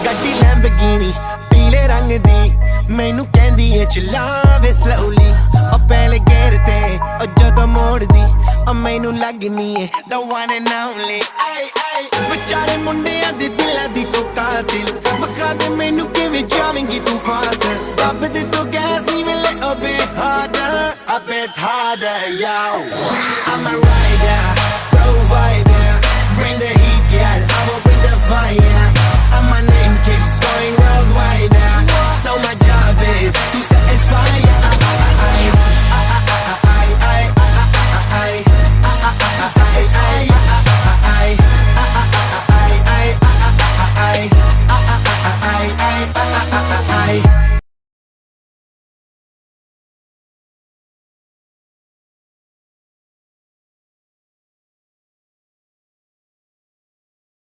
ਗੱਡੀ ਲੈਂਬਗੀਨੀ ਪੀਲੇ ਰੰਗ ਦੀ ਮੈਨੂੰ ਕਹਿੰਦੀ ਏ ਚਲਾਵੇ slowly ਉਹ ਪਹਿਲੇ ਗੇਰ ਤੇ ਉਹ ਜਦੋਂ ਮੋੜਦੀ ਉਹ ਮੈਨੂੰ ਲੱਗਨੀ ਏ the one and only ਵਿਚਾਰੇ ਮੁੰਡਿਆਂ ਦੇ ਦਿਲਾਂ ਦੀ ਤੂੰ ਕਾਤਿਲ ਬਖਾ ਦੇ ਮੈਨੂੰ ਕਿਵੇਂ ਜਾਵੇਂਗੀ ਤੂੰ ਫਾਸਟ ਦੱਬ ਦੇ ਤੂੰ ਗੈਸ ਨਹੀਂ ਮਿਲੇ a bit harder yo I'm a